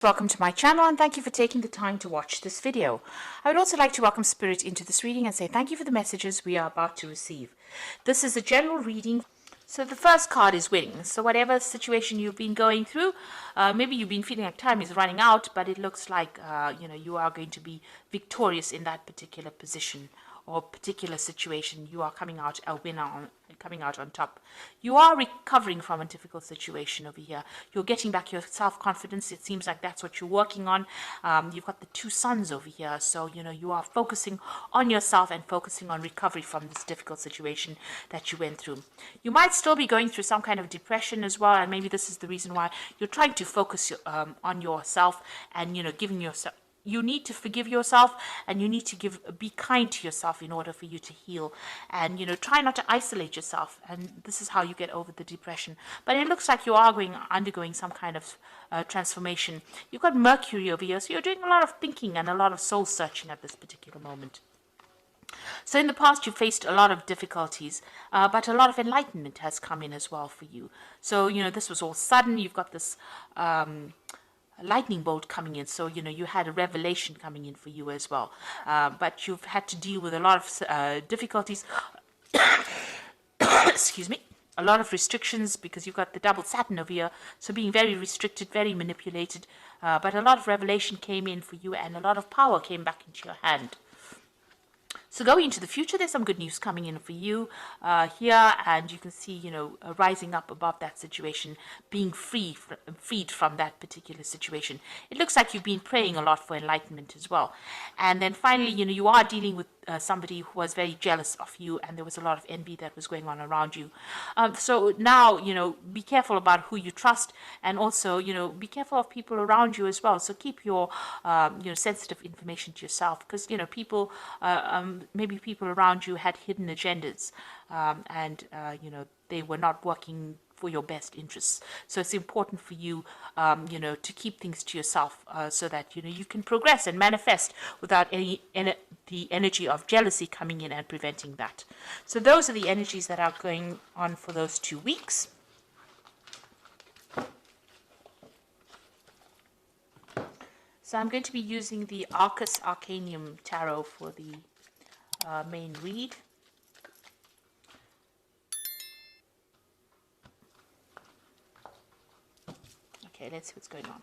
Welcome to my channel and thank you for taking the time to watch this video. I would also like to welcome Spirit into this reading and say thank you for the messages we are about to receive. This is a general reading. So the first card is winning. So whatever situation you've been going through, maybe you've been feeling like time is running out, but it looks like you are going to be victorious in that particular position or particular situation. You are coming out a winner, coming out on top. You are recovering from a difficult situation over here. You're getting back your self-confidence. It seems like that's what you're working on. You've got the two suns over here, so you are focusing on yourself and focusing on recovery from this difficult situation that you went through. You might still be going through some kind of depression as well, and maybe this is the reason why you're trying to focus on yourself and giving yourself. You need to forgive yourself, and you need to be kind to yourself in order for you to heal. And try not to isolate yourself, and this is how you get over the depression. But it looks like you are undergoing some kind of transformation. You've got Mercury over here, so you're doing a lot of thinking and a lot of soul searching at this particular moment. So in the past, you faced a lot of difficulties, but a lot of enlightenment has come in as well for you. So this was all sudden. You've got this lightning bolt coming in, so you had a revelation coming in for you as well, but you've had to deal with a lot of difficulties. Excuse me, a lot of restrictions, because you've got the double Saturn over here, so being very restricted, very manipulated, but a lot of revelation came in for you, and a lot of power came back into your hand. So going into the future, there's some good news coming in for you here, and you can see, rising up above that situation, being freed from that particular situation. It looks like you've been praying a lot for enlightenment as well. And then finally, you are dealing with somebody who was very jealous of you, and there was a lot of envy that was going on around you. So now, be careful about who you trust, and also, be careful of people around you as well. So keep your, sensitive information to yourself, because, people, maybe people around you had hidden agendas, and they were not working for your best interests. So it's important for you, to keep things to yourself, so that you can progress and manifest without the energy of jealousy coming in and preventing that. So those are the energies that are going on for those 2 weeks. So I'm going to be using the Arcus Arcanium Tarot for the main read. Okay, let's see what's going on.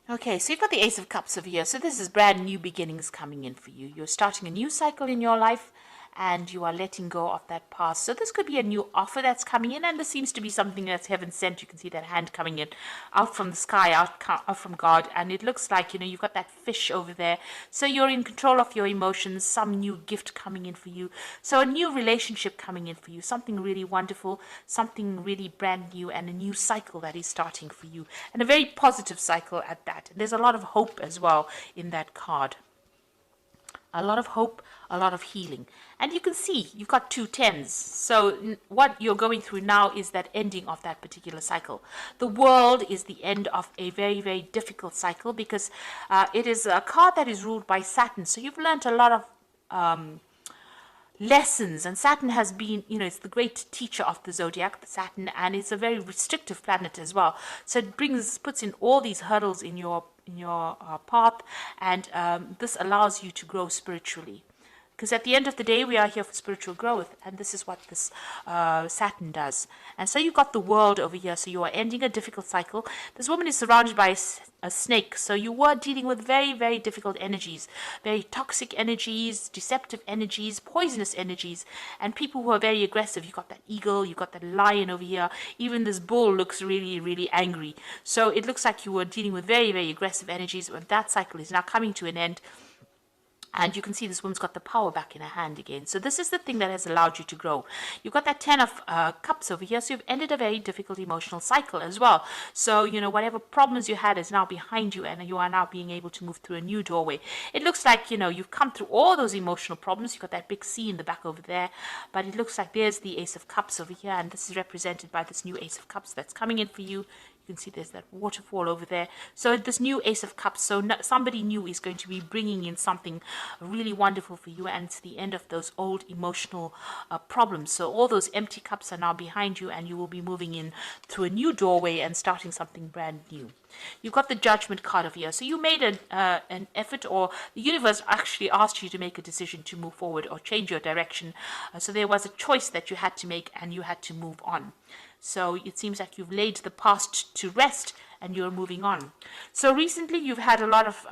Okay, so you've got the Ace of Cups over here. So this is brand new beginnings coming in for you. You're starting a new cycle in your life, and you are letting go of that past. So this could be a new offer that's coming in, and this seems to be something that's heaven sent. You can see that hand coming in out from the sky, out from God, and it looks like you've got that fish over there. So you're in control of your emotions, some new gift coming in for you. So a new relationship coming in for you, something really wonderful, something really brand new, and a new cycle that is starting for you, and a very positive cycle at that. And there's a lot of hope as well in that card. A lot of hope, a lot of healing. And you can see you've got 2 tens. So what you're going through now is that ending of that particular cycle. The World is the end of a very, very difficult cycle, because it is a card that is ruled by Saturn. So you've learned a lot of lessons, and Saturn has been, it's the great teacher of the zodiac, the Saturn, and it's a very restrictive planet as well. So it puts in all these hurdles in your path, and this allows you to grow spiritually. Because at the end of the day, we are here for spiritual growth, and this is what this Saturn does. And so you've got the World over here, so you are ending a difficult cycle. This woman is surrounded by a snake, so you were dealing with very, very difficult energies, very toxic energies, deceptive energies, poisonous energies, and people who are very aggressive. You've got that eagle, you've got that lion over here, even this bull looks really, really angry. So it looks like you were dealing with very, very aggressive energies, and that cycle is now coming to an end. And you can see this woman's got the power back in her hand again. So this is the thing that has allowed you to grow. You've got that 10 of Cups over here. So you've ended a very difficult emotional cycle as well. So, whatever problems you had is now behind you, and you are now being able to move through a new doorway. It looks like, you've come through all those emotional problems. You've got that big C in the back over there. But it looks like there's the Ace of Cups over here. And this is represented by this new Ace of Cups that's coming in for you. You can see there's that waterfall over there. So this new Ace of Cups, so somebody new is going to be bringing in something really wonderful for you, and it's the end of those old emotional problems. So all those empty cups are now behind you, and you will be moving in through a new doorway and starting something brand new. You've got the Judgment card over here. So you made an effort, or the universe actually asked you to make a decision to move forward or change your direction. So there was a choice that you had to make, and you had to move on. So it seems like you've laid the past to rest and you're moving on. So recently you've had a lot of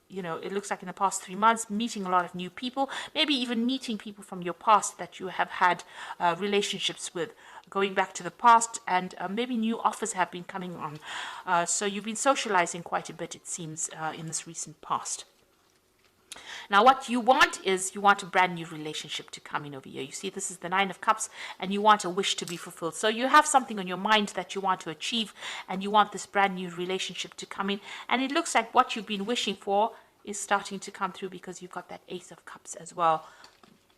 it looks like in the past 3 months, meeting a lot of new people, maybe even meeting people from your past that you have had relationships with, going back to the past, and maybe new offers have been coming on. So you've been socializing quite a bit, it seems, in this recent past. Now, what you want is you want a brand new relationship to come in over here. You see, this is the Nine of Cups, and you want a wish to be fulfilled. So you have something on your mind that you want to achieve, and you want this brand new relationship to come in. And it looks like what you've been wishing for is starting to come through, because you've got that Ace of Cups as well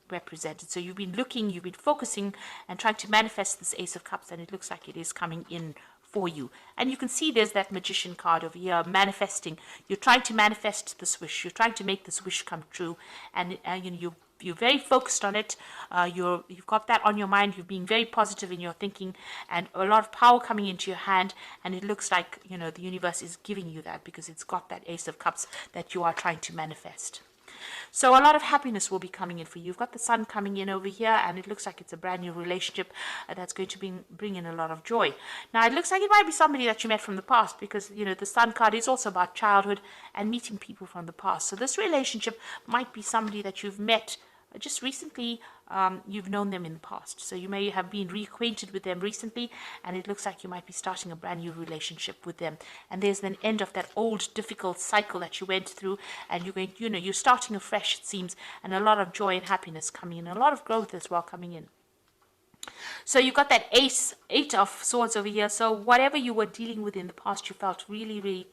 represented. So you've been looking, you've been focusing and trying to manifest this Ace of Cups, and it looks like it is coming in for you. And you can see there's that Magician card over here, manifesting. You're trying to manifest this wish. You're trying to make this wish come true, and you're very focused on it. You've got that on your mind. You're being very positive in your thinking, and a lot of power coming into your hand. And it looks like the universe is giving you that, because it's got that Ace of Cups that you are trying to manifest. So a lot of happiness will be coming in for you. You've got the Sun coming in over here, and it looks like it's a brand new relationship that's going to bring in a lot of joy. Now, it looks like it might be somebody that you met from the past, because, the Sun card is also about childhood and meeting people from the past. So this relationship might be somebody that you've met just recently. You've known them in the past, so you may have been reacquainted with them recently, and it looks like you might be starting a brand new relationship with them. And there's an end of that old difficult cycle that you went through, and you're starting afresh, it seems, and a lot of joy and happiness coming in, a lot of growth as well coming in. So you've got that Eight of Swords over here. So whatever you were dealing with in the past, you felt really, really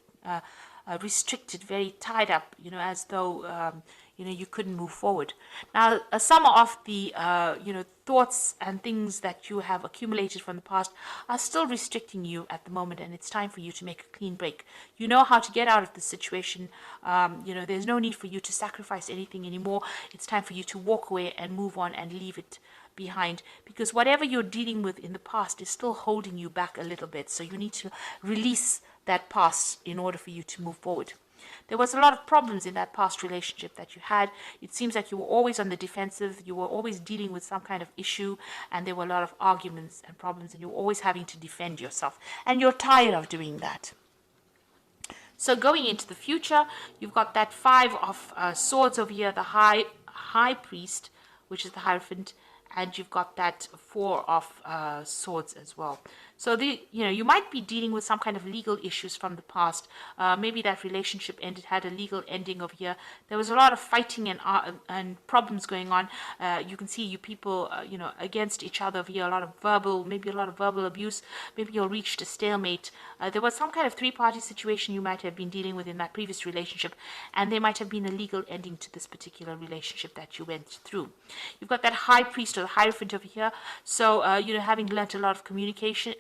restricted, very tied up, as though you couldn't move forward. Now, some of the thoughts and things that you have accumulated from the past are still restricting you at the moment, and it's time for you to make a clean break. You know how to get out of the situation. There's no need for you to sacrifice anything anymore. It's time for you to walk away and move on and leave it behind, because whatever you're dealing with in the past is still holding you back a little bit. So you need to release that past in order for you to move forward. There was a lot of problems in that past relationship that you had. It seems like you were always on the defensive. You were always dealing with some kind of issue, and there were a lot of arguments and problems, and you were always having to defend yourself. And you're tired of doing that. So going into the future, you've got that Five of Swords over here, the High Priest, which is the Hierophant, and you've got that Four of Swords as well. So you might be dealing with some kind of legal issues from the past. Maybe that relationship had a legal ending over here. There was a lot of fighting and problems going on. You can see you people, against each other over here. Maybe a lot of verbal abuse. Maybe you reached a stalemate. There was some kind of three-party situation you might have been dealing with in that previous relationship, and there might have been a legal ending to this particular relationship that you went through. You've got that High Priest or the Hierophant over here. So having learnt a lot of communication.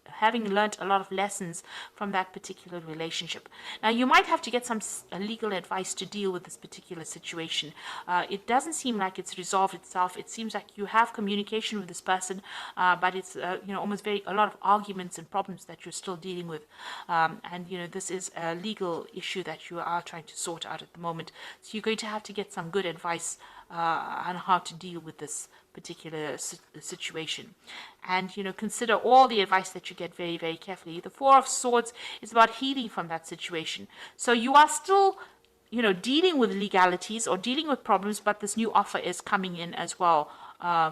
Having learnt a lot of lessons from that particular relationship. Now, you might have to get some legal advice to deal with this particular situation. It doesn't seem like it's resolved itself. It seems like you have communication with this person, but it's almost a lot of arguments and problems that you're still dealing with. And this is a legal issue that you are trying to sort out at the moment. So you're going to have to get some good advice on how to deal with this particular situation, and consider all the advice that you get very, very carefully. The Four of Swords is about healing from that situation. So you are still dealing with legalities or dealing with problems, but this new offer is coming in as well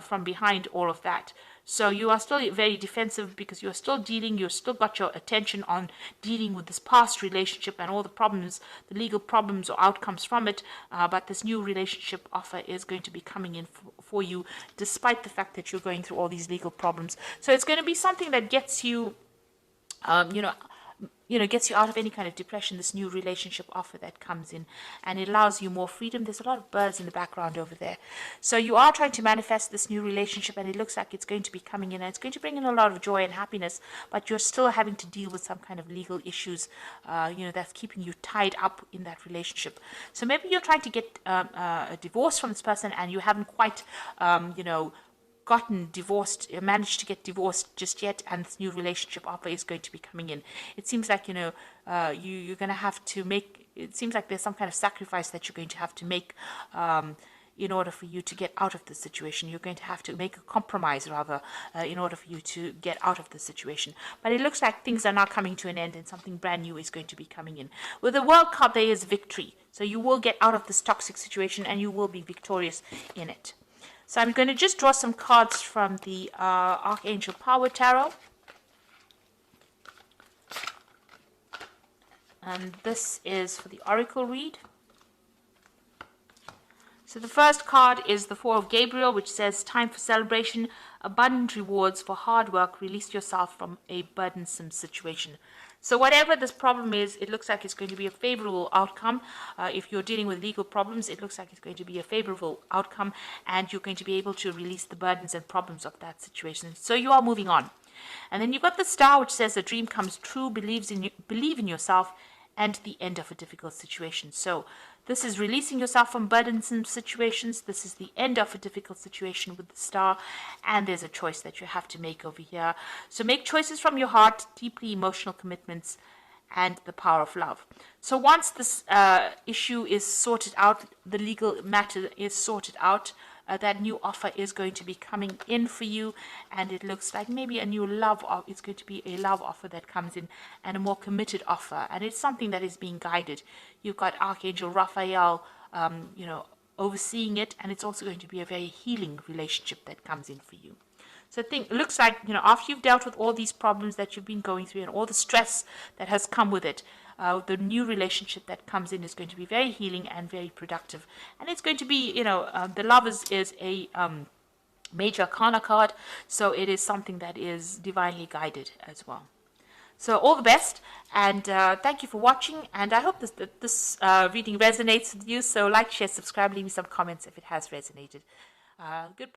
from behind all of that. So you are still very defensive, because you're still got your attention on dealing with this past relationship and all the problems, the legal problems or outcomes from it. But this new relationship offer is going to be coming in for you, despite the fact that you're going through all these legal problems. So it's going to be something that gets you, gets you out of any kind of depression, this new relationship offer that comes in, and it allows you more freedom. There's a lot of birds in the background over there. So you are trying to manifest this new relationship, and it looks like it's going to be coming in, and it's going to bring in a lot of joy and happiness, but you're still having to deal with some kind of legal issues, that's keeping you tied up in that relationship. So maybe you're trying to get a divorce from this person, and you haven't quite, gotten divorced, managed to get divorced just yet, and this new relationship offer is going to be coming in. It seems like, you're going to have to make, it seems like there's some kind of sacrifice that you're going to have to make in order for you to get out of the situation. You're going to have to make a compromise, rather, in order for you to get out of the situation. But it looks like things are now coming to an end, and something brand new is going to be coming in. With the World card, there is victory. So you will get out of this toxic situation, and you will be victorious in it. So I'm going to just draw some cards from the Archangel Power Tarot. And this is for the Oracle read. So the first card is the Four of Gabriel, which says, time for celebration, abundant rewards for hard work, release yourself from a burdensome situation. So whatever this problem is, it looks like it's going to be a favorable outcome. If you're dealing with legal problems, it looks like it's going to be a favorable outcome, and you're going to be able to release the burdens and problems of that situation. So you are moving on. And then you've got the Star, which says a dream comes true, believe in yourself, and the end of a difficult situation. So this is releasing yourself from burdensome situations. This is the end of a difficult situation with the Star, and there's a choice that you have to make over here. So make choices from your heart, deeply emotional commitments, and the power of love. So once this issue is sorted out, the legal matter is sorted out, that new offer is going to be coming in for you, and it looks like maybe a new love, it's going to be a love offer that comes in, and a more committed offer, and it's something that is being guided. You've got Archangel Raphael, overseeing it, and it's also going to be a very healing relationship that comes in for you. So it looks like, after you've dealt with all these problems that you've been going through and all the stress that has come with it, the new relationship that comes in is going to be very healing and very productive. And it's going to be, the Lovers is a major arcana card, so it is something that is divinely guided as well. So all the best, and thank you for watching, and I hope this reading resonates with you. So like, share, subscribe, leave me some comments if it has resonated. Good.